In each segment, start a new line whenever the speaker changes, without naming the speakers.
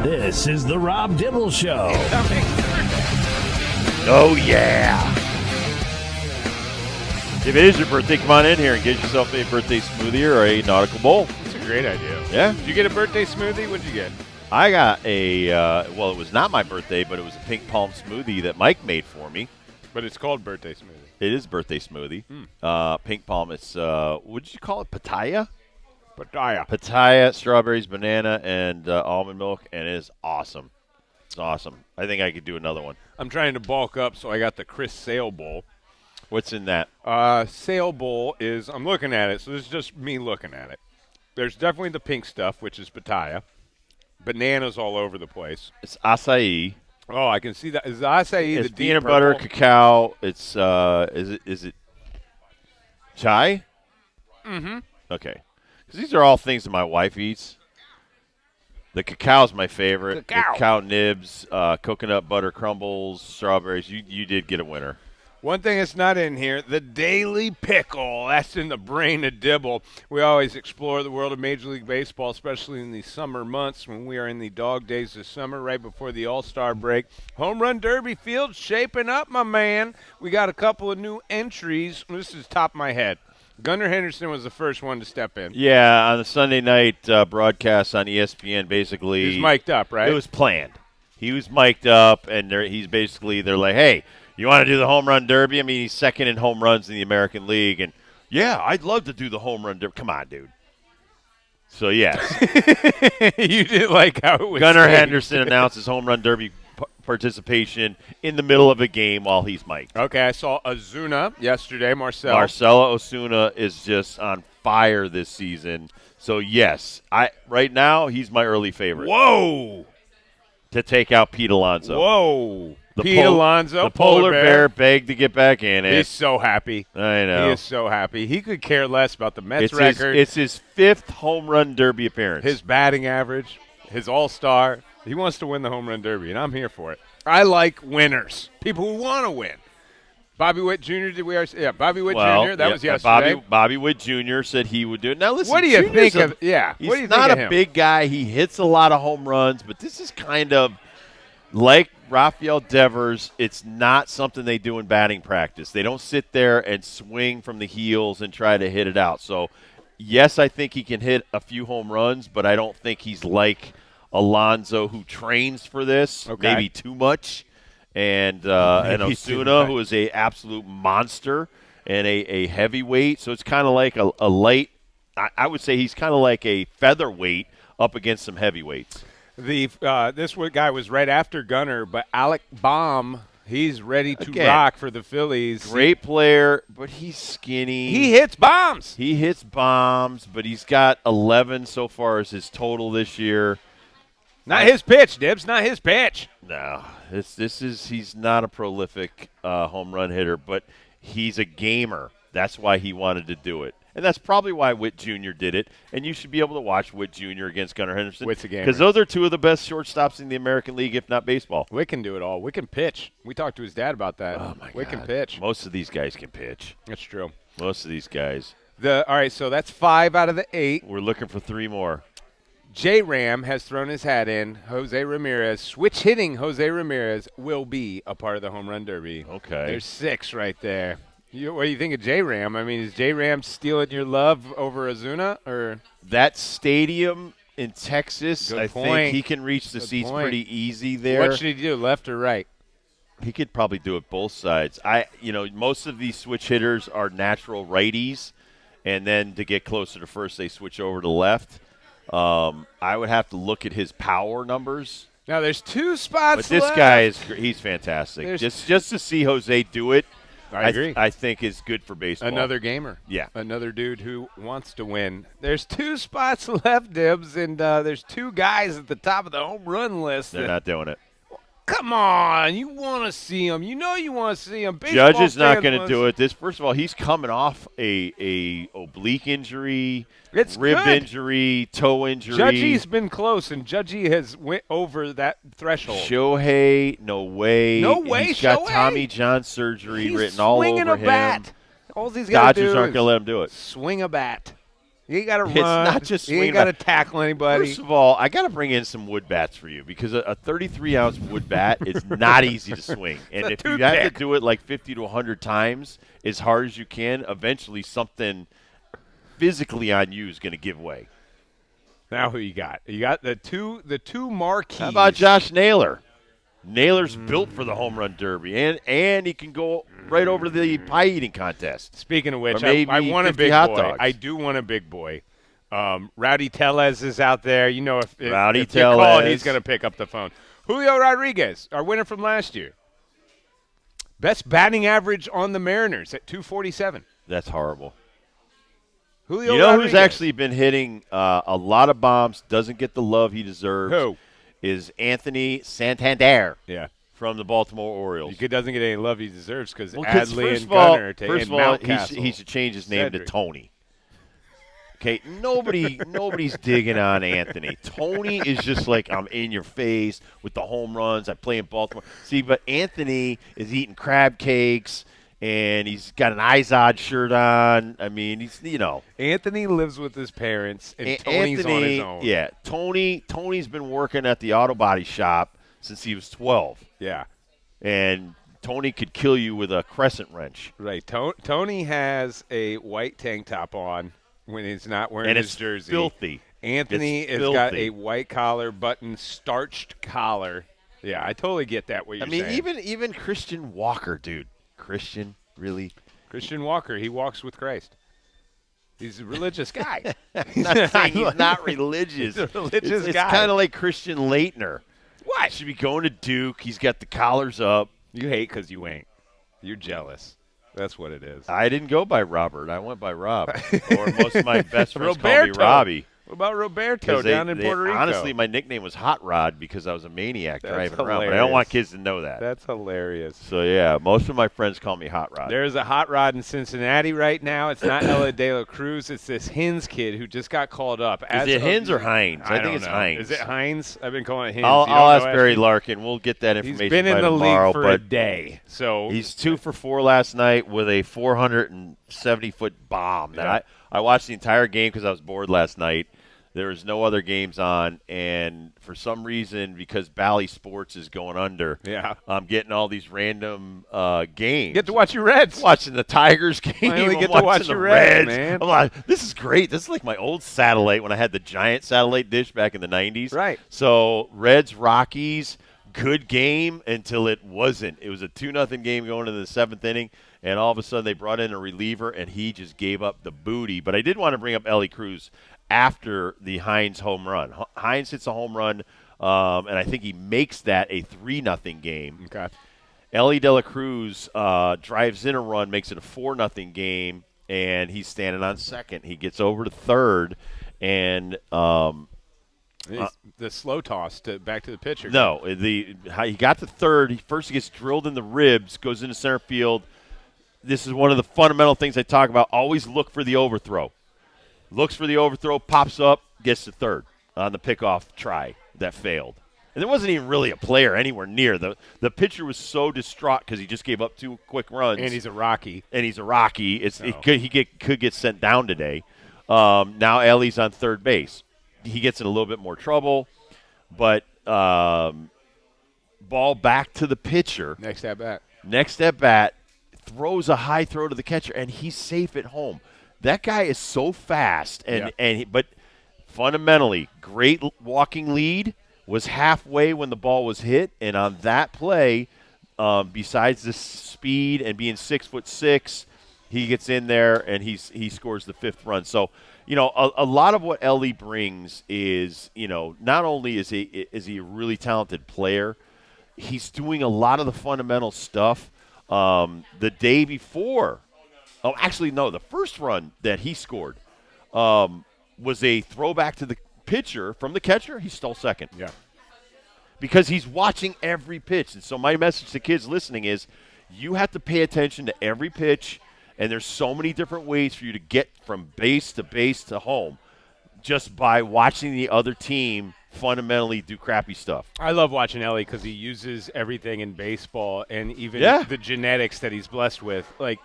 This is the Rob Dibble Show.
Oh, yeah. If it is your birthday, come on in here and get yourself a birthday smoothie or a Nautical bowl.
That's a great idea.
Yeah.
Did you get a birthday smoothie? What did you get?
I got a, well, it was not my birthday, but it was a pink palm smoothie that Mike made for me.
But it's called birthday smoothie.
It is birthday smoothie. Pink palm. It's, what did you call it? Pitaya? Pitaya, strawberries, banana, and almond milk, and it is awesome. It's awesome. I think I could do another one.
I'm trying to bulk up, so I got the Chris Sale Bowl.
What's in that?
Sale Bowl is, I'm looking at it, so this is just me looking at it. There's definitely the pink stuff, which is pitaya. Bananas all over the place.
It's acai.
Oh, I can see that. Is acai
It's
the deep
peanut
purple?
butter, cacao. It's is it chai?
Mm-hmm.
Okay, because these are all things that my wife eats. The cacao's my favorite. Cacao nibs, coconut butter crumbles, strawberries. You did get a winner.
One thing that's not in here, the Daily Pickle. That's in the brain of Dibble. We always explore the world of Major League Baseball, especially in the summer months when we are in the dog days of summer, right before the All-Star break. Home Run Derby field shaping up, my man. We got a couple of new entries. This is top of my head. Gunnar Henderson was the first one to step in.
Yeah, on the Sunday night broadcast on ESPN, basically.
He's mic'd up, right?
It was planned. He was mic'd up, and they're like, hey, you want to do the home run derby? I mean, he's second in home runs in the American League. And, yeah, I'd love to do the home run derby. Come on, dude. So, yes.
You didn't like how it was
Gunnar
staged.
Henderson announces home run derby participation in the middle of a game while he's mic'd.
Okay, I saw Ozuna yesterday, Marcelo
Osuna is just on fire this season. So, yes, right now he's my early favorite.
Whoa!
To take out Pete Alonso.
Whoa. Pete Alonso,
the polar bear begged to get back in it.
He's so happy.
I know.
He is so happy. He could care less about the Mets record.
It's his fifth home run derby appearance.
His batting average, his all-star. He wants to win the home run derby, and I'm here for it. I like winners, people who want to win. Bobby Witt Jr., Bobby Witt Jr., that was yesterday.
Bobby Witt Jr. said he would do it. Now, listen,
what do you think of
he's
what do you think
not
of
a
him?
big guy. He hits a lot of home runs, but this is kind of like Rafael Devers. It's not something they do in batting practice. They don't sit there and swing from the heels and try to hit it out. So, yes, I think he can hit a few home runs, but I don't think he's like Alonso, who trains for this, maybe too much. And Osuna, who is a absolute monster and a heavyweight. So it's kind of like a light. I would say he's kind of like a featherweight up against some heavyweights.
This guy was right after Gunnar, but Alec Baum, he's ready to rock for the Phillies.
Great player, but he's skinny.
He hits bombs.
But he's got 11 so far as his total this year.
Not his pitch, Dibs. Not his pitch.
No, he's not a prolific home run hitter, but he's a gamer. That's why he wanted to do it. And that's probably why Witt Jr. did it. And you should be able to watch Witt Jr. against Gunnar Henderson.
Witt's a gamer.
Because those are two of the best shortstops in the American League, if not baseball.
Witt can do it all. Witt can pitch. We talked to his dad about that.
Oh, my God.
Witt can pitch.
Most of these guys can pitch.
That's true.
Most of these guys.
All right, so that's 5 out of the 8.
We're looking for 3 more.
J-Ram has thrown his hat in. Jose Ramirez, switch-hitting Jose Ramirez, will be a part of the home run derby.
Okay.
There's 6 right there. What do you think of J-Ram? I mean, is J-Ram stealing your love over Ozuna? Or
that stadium in Texas,
Good
I
point.
think he can reach the seats pretty easy there.
What should he do, left or right?
He could probably do it both sides. Most of these switch hitters are natural righties, and then to get closer to first, they switch over to left. I would have to look at his power numbers.
Now, there's 2 spots
But this
left.
guy he's fantastic. Just to see Jose do it,
I agree.
I think is good for baseball.
Another gamer.
Yeah.
Another dude who wants to win. There's 2 spots left, Dibs, and there's 2 guys at the top of the home run list.
They're not doing it.
Come on. You want to see him. You know you want to see him.
Judge is not going to do it. First of all, he's coming off a oblique injury, rib injury, toe injury.
Judgy's been close, and Judgy has went over that threshold.
Shohei, no way.
No way,
He's got
Shohei.
Tommy John surgery
He's
written all over
swinging a
him.
bat. All these guys
Dodgers aren't going to let him do it.
Swing a bat. You ain't got to run.
It's not just
you
swinging
ain't got to
bat.
tackle anybody.
First of all, I got to bring in some wood bats for you because a 33-ounce wood bat is not easy to swing. And if you have to do it like 50 to 100 times as hard as you can, eventually something physically on you is going to give way.
Now who you got? You got the two marquees.
How about Josh Naylor? Naylor's built for the home run derby, and he can go right over to the pie eating contest.
Speaking of which,
Or
I want a
50
big
hot
boy.
dogs.
I do want a big boy. Rowdy Tellez is out there. You know, if you
Tellez.
call, he's going to pick up the phone. Julio Rodriguez, our winner from last year. Best batting average on the Mariners at 247.
That's horrible.
Julio
You know
Rodriguez.
who's actually been hitting a lot of bombs, doesn't get the love he deserves?
Who?
Is Anthony Santander
Yeah.
from the Baltimore Orioles.
He doesn't get any love he deserves because
Well,
Adley
first
and
of all,
Gunnar take
first of
and
all,
Mountcastle.
he should change his name
Cedric.
to Tony. Okay, nobody's digging on Anthony. Tony is just like, I'm in your face with the home runs. I play in Baltimore. See, but Anthony is eating crab cakes, and he's got an Izod shirt on. I mean, he's,
Anthony lives with his parents, and Tony's
Anthony,
on his own.
Yeah, Tony's been working at the auto body shop since he was 12.
Yeah.
And Tony could kill you with a crescent wrench.
Right. Tony has a white tank top on when he's not wearing
And
his
it's
jersey.
filthy.
Anthony
It's
has got
filthy.
a white collar button, starched collar. Yeah, I totally get that. What you're saying.
even Christian Walker, dude. Christian, really?
Christian Walker, he walks with Christ. He's a religious guy.
I'm not saying he's not religious.
He's a religious
it's
guy.
kind of like Christian Leitner.
What?
Should be going to Duke. He's got the collars up.
You hate because you ain't. You're jealous. That's what it is.
I didn't go by Robert. I went by Rob. Or most of my best friends call me
Roberto.
Robbie.
What about Roberto down in Puerto Rico?
Honestly, my nickname was Hot Rod because I was a maniac
That's
driving around. But I
hilarious.
don't want kids to know that.
That's hilarious.
So, yeah, most of my friends call me Hot Rod.
There's a hot rod in Cincinnati right now. It's not Ella De La Cruz. It's this Hines kid who just got called up.
Is it Hines or Hines? I think
don't
it's
know.
Hines.
Is it Hines? I've been calling it Hines.
I'll
You don't
ask
know,
Barry
Ashton?
Larkin. We'll get that
He's
information
been in
by
the
tomorrow.
league for a
but
day. So
he's 2 for 4 last night with a 470-foot bomb.
Yeah.
I watched the entire game because I was bored last night. There was no other games on, and for some reason, because Bally Sports is going under,
Yeah.
I'm getting all these random games.
you get to watch your Reds.
Watching the Tigers game.
Finally
I'm
get to
watching
watch
the
your Reds,
Reds.
man.
I'm like, this is great. This is like my old satellite when I had the giant satellite dish back in the 90s.
Right.
So Reds, Rockies, good game until it wasn't. It was a 2-0 game going into the 7th inning, and all of a sudden they brought in a reliever, and he just gave up the booty. But I did want to bring up Ellie Cruz after the Hines home run. Hines hits a home run, and I think he makes that a 3-0 game.
Okay.
Ellie De La Cruz drives in a run, makes it a 4-0 game, and he's standing on second. He gets over to third, and
The slow toss back to the pitcher.
no, he got to third. First he gets drilled in the ribs, goes into center field. This is one of the fundamental things I talk about. Always look for the overthrow. Looks for the overthrow, pops up, gets to third on the pickoff try that failed. And there wasn't even really a player anywhere near. The pitcher was so distraught because he just gave up 2 quick runs.
And he's a Rocky.
He could get sent down today. Now Ellie's on third base. He gets in a little bit more trouble, but ball back to the pitcher.
Next at bat.
Next at bat, throws a high throw to the catcher, and he's safe at home. That guy is so fast, but fundamentally, great walking lead, was halfway when the ball was hit, and on that play, besides the speed and being 6'6", he gets in there and he scores the 5th run. So, a lot of what Ellie brings is, not only is he a really talented player, he's doing a lot of the fundamental stuff. The day before. Oh, actually, no. The first run that he scored was a throwback to the pitcher from the catcher. He stole second.
Yeah.
Because he's watching every pitch. And so my message to kids listening is you have to pay attention to every pitch, and there's so many different ways for you to get from base to home just by watching the other team fundamentally do crappy stuff.
I love watching Ellie because he uses everything in baseball and even
Yeah.
the genetics that he's blessed with. Like,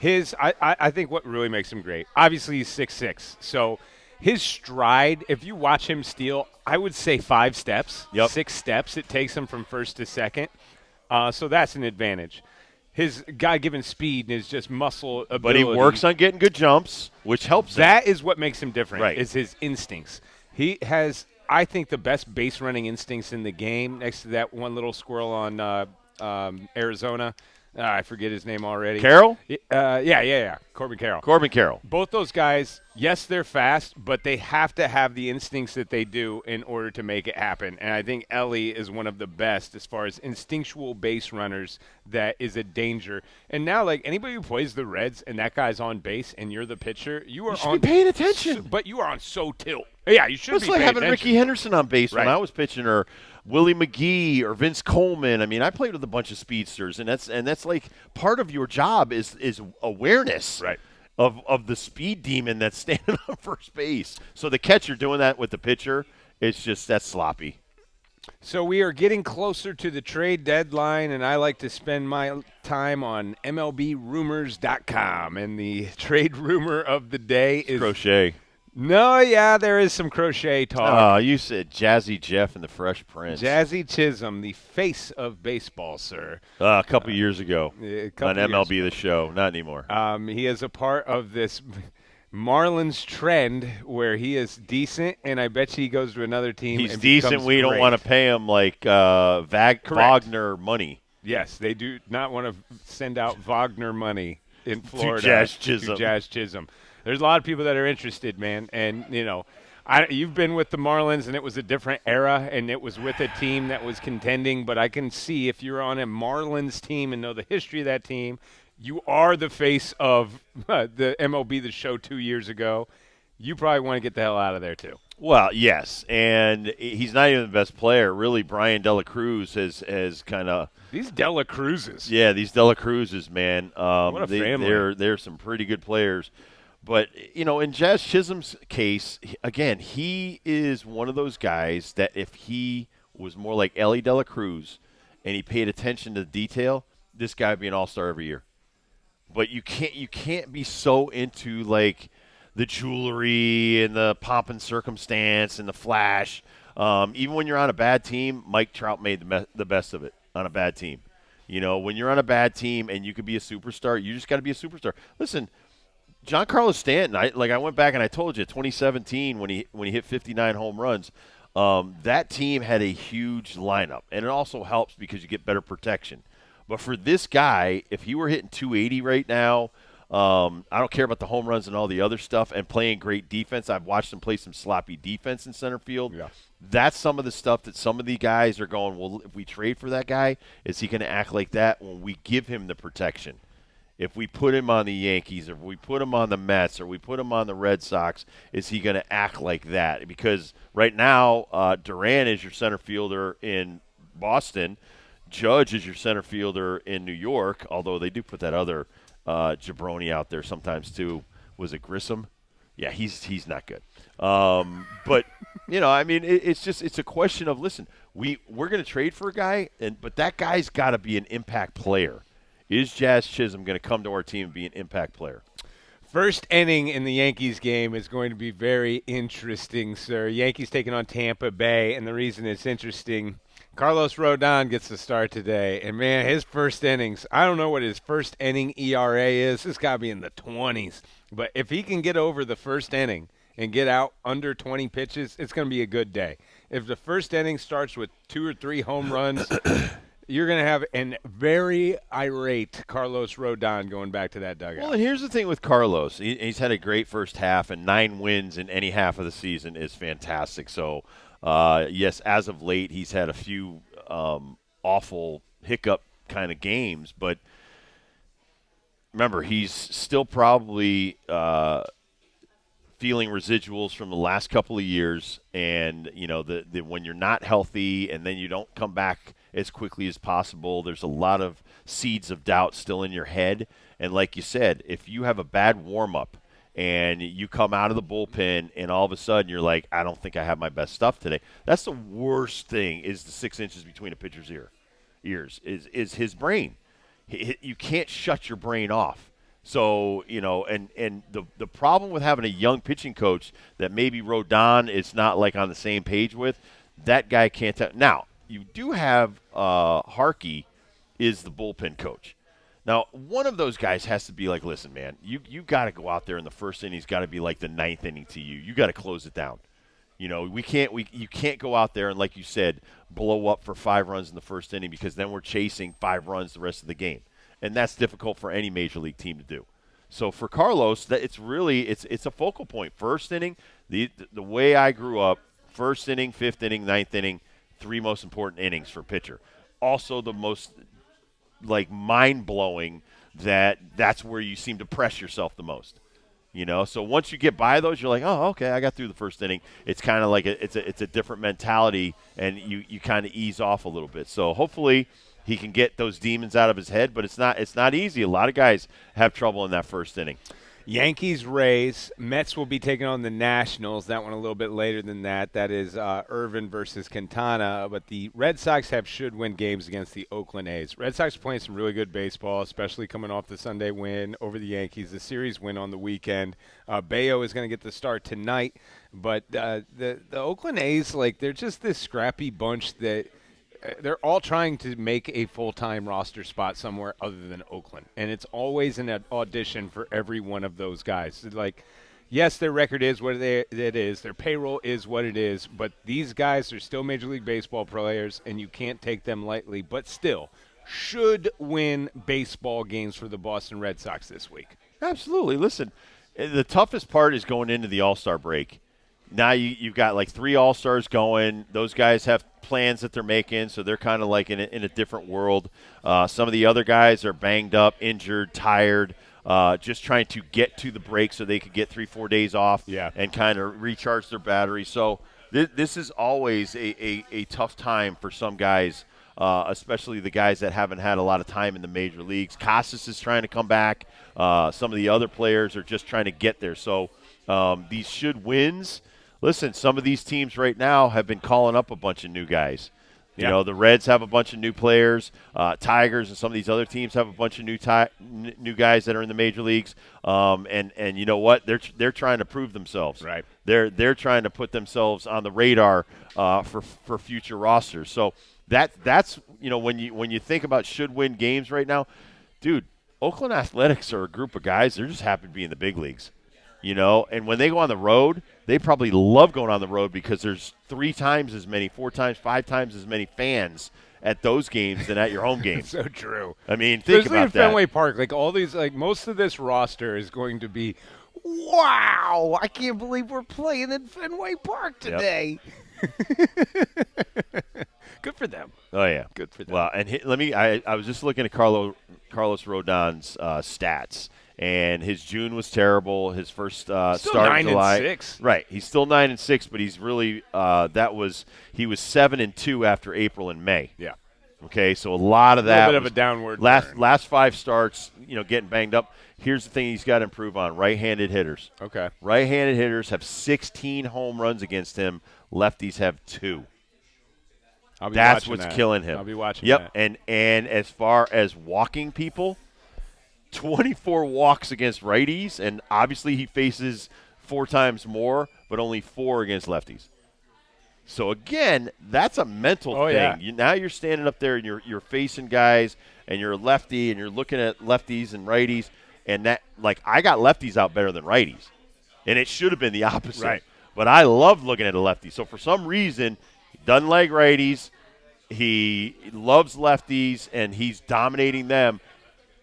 I think what really makes him great, obviously he's 6'6", so his stride, if you watch him steal, I would say 5 steps,
Yep.
6 steps it takes him from first to second. So that's an advantage. His God-given speed and his just muscle ability.
But he works on getting good jumps, which helps him.
That is what makes him different,
Right.
is his instincts. He has, I think, the best base running instincts in the game next to that one little squirrel on Arizona. I forget his name already.
Carroll?
Yeah. Corbin Carroll.
Corbin Carroll.
Both those guys, yes, they're fast, but they have to have the instincts that they do in order to make it happen. And I think Ellie is one of the best as far as instinctual base runners that is a danger. And now, like, anybody who plays the Reds and that guy's on base and you're the pitcher, you are
should
on
be paying attention.
but you are on so tilt. Yeah, you should
It's
be
like
paying
having
attention.
Ricky Henderson on base when
Right.
I was pitching, or Willie McGee or Vince Coleman. I mean, I played with a bunch of speedsters, and that's like part of your job is awareness
Right.
of the speed demon that's standing on first base. So the catcher doing that with the pitcher, that's sloppy.
So we are getting closer to the trade deadline, and I like to spend my time on MLBRumors.com. And the trade rumor of the day is
Crochet.
No, yeah, there is some crochet talk.
Oh, you said Jazzy Jeff and the Fresh Prince.
Jazzy Chisholm, the face of baseball, sir.
A couple years ago
A couple
on
years
MLB The Show. Not anymore.
He is a part of this Marlins trend where he is decent, and I bet you he goes to another team.
He's
and
decent.
becomes
We don't
great.
want to pay him like Wagner money.
Yes, they do not want to send out Wagner money in Florida
Jazz Chisholm.
to Jazz Chisholm. There's a lot of people that are interested, man, and you've been with the Marlins, and it was a different era, and it was with a team that was contending. But I can see if you're on a Marlins team and know the history of that team, you are the face of the MLB The Show 2 years ago. You probably want to get the hell out of there too.
Well, yes, and he's not even the best player. Really, Brian Dela Cruz has kind of
These Dela Cruzes.
yeah, these Dela Cruzes, man.
What a family.
They're some pretty good players. But, in Jazz Chisholm's case, again, he is one of those guys that if he was more like Ellie Dela Cruz and he paid attention to the detail, this guy would be an all-star every year. But you can't be so into, like, the jewelry and the pomp and circumstance and the flash. Even when you're on a bad team, Mike Trout made the best of it on a bad team. When you're on a bad team and you could be a superstar, you just got to be a superstar. Listen, Giancarlo Stanton, I went back and I told you, 2017 when he hit 59 home runs, that team had a huge lineup, and it also helps because you get better protection. But for this guy, if he were hitting 280 right now, I don't care about the home runs and all the other stuff, and playing great defense. I've watched him play some sloppy defense in center field.
Yeah.
That's some of the stuff that some of the guys are going, well, if we trade for that guy, is he going to act like that when we give him the protection? If we put him on the Yankees, or if we put him on the Mets, or we put him on the Red Sox, is he going to act like that? Because right now, Duran is your center fielder in Boston. Judge is your center fielder in New York, although they do put that other jabroni out there sometimes too. Was it Grissom? Yeah, he's not good. But, it's a question of, listen, we're going to trade for a guy, but that guy's got to be an impact player. Is Jazz Chisholm going to come to our team and be an impact player?
First inning in the Yankees game is going to be very interesting, sir. Yankees taking on Tampa Bay, and the reason it's interesting, Carlos Rodon gets the start today. And, man, his first innings, I don't know what his first inning ERA is. It's got to be in the 20s. But if he can get over the first inning and get out under 20 pitches, it's going to be a good day. If the first inning starts with 2 or 3 home runs – you're going to have a very irate Carlos Rodon going back to that dugout.
Well, and here's the thing with Carlos. He's had a great first half, and 9 wins in any half of the season is fantastic. So, yes, as of late, he's had a few awful hiccup kind of games. But remember, he's still probably feeling residuals from the last couple of years. And, when you're not healthy and then you don't come back as quickly as possible, there's a lot of seeds of doubt still in your head. And like you said, if you have a bad warm-up and you come out of the bullpen and all of a sudden you're like, I don't think I have my best stuff today, that's the worst thing, is the 6 inches between a pitcher's ears, is his brain. You can't shut your brain off. So, and the problem with having a young pitching coach that maybe Rodon is not like on the same page with, that guy can't tell. Now, you do have Harkey is the bullpen coach. Now, one of those guys has to be like, listen, man, you got to go out there in the first inning. It's got to be like the ninth inning to you. You got to close it down. You can't go out there and, like you said, blow up for 5 runs in the first inning, because then we're chasing 5 runs the rest of the game, and that's difficult for any major league team to do. So for Carlos, that it's a focal point. First inning, the way I grew up, first inning, fifth inning, ninth inning, 3 most important innings for pitcher. Also the most mind-blowing that's where you seem to press yourself the most. So once you get by those, you're like, oh, okay, I got through the first inning. It's kind of like it's a different mentality, and you kind of ease off a little bit. So hopefully he can get those demons out of his head, but it's not easy. A lot of guys have trouble in that first inning.
Yankees, Rays. Mets will be taking on the Nationals. That one a little bit later than that. That is Irvin versus Quintana. But the Red Sox should-win games against the Oakland A's. Red Sox are playing some really good baseball, especially coming off the Sunday win over the Yankees, the series win on the weekend. Bayo is going to get the start tonight. But the Oakland A's, they're just this scrappy bunch that – they're all trying to make a full-time roster spot somewhere other than Oakland. And it's always an audition for every one of those guys. Yes, their record is what it is. Their payroll is what it is. But these guys are still Major League Baseball players, and you can't take them lightly. But still, should win baseball games for the Boston Red Sox this week.
Absolutely. Listen, the toughest part is going into the All-Star break. Now you've got 3 All-Stars going. Those guys have plans that they're making, so they're kind of in a different world. Some of the other guys are banged up, injured, tired, just trying to get to the break so they could get 3-4 days off and kind of recharge their batteries. So this is always a tough time for some guys, especially the guys that haven't had a lot of time in the major leagues. Casas is trying to come back. Some of the other players are just trying to get there. So these should wins. Listen, some of these teams right now have been calling up a bunch of new guys. The Reds have a bunch of new players. Tigers and some of these other teams have a bunch of new guys that are in the major leagues. And you know what? They're trying to prove themselves.
Right.
They're trying to put themselves on the radar for future rosters. So that's when you think about should win games right now, dude. Oakland Athletics are a group of guys. They're just happy to be in the big leagues. And when they go on the road, they probably love going on the road because there's 3 times as many, 4 times, 5 times as many fans at those games than at your home games.
So true.
I mean, think about that.
Fenway Park, all these, most of this roster is going to be, wow, I can't believe we're playing in Fenway Park today. Yep. Good for them.
Oh, yeah.
Good for them.
Well, and I was just looking at Carlos Rodon's stats. And his June was terrible. His first start in July.
9-6.
Right. He's still 9-6, but he's really he was 7-2 after April and May.
Yeah.
Okay, so a lot of that.
A little bit of a downward
last 5 starts, getting banged up. Here's the thing he's got to improve on: right-handed hitters.
Okay.
Right-handed hitters have 16 home runs against him. Lefties have 2. That's what's killing him.
I'll be watching.
Yep.
That.
And as far as walking people, 24 walks against righties, and obviously he faces 4 times more, but only 4 against lefties. So again, that's a mental thing.
Yeah.
Now you're standing up there and you're facing guys, and you're a lefty, and you're looking at lefties and righties, and that I got lefties out better than righties, and it should have been the opposite.
Right.
But I love looking at a lefty. So for some reason, he doesn't like righties. He loves lefties, and he's dominating them.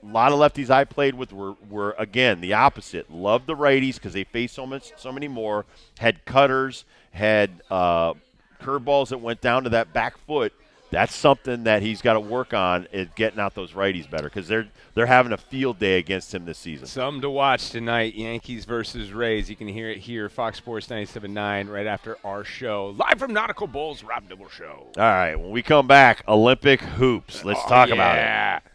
A lot of lefties I played with were again the opposite. Loved the righties because they faced so many more. Had cutters, had curveballs that went down to that back foot. That's something that he's got to work on, is getting out those righties better, because they're having a field day against him this season.
Something to watch tonight: Yankees versus Rays. You can hear it here, Fox Sports 97.9, right after our show, live from Nautical Bowls, Rob Dibble Show.
All right, when we come back, Olympic hoops. Let's talk about it.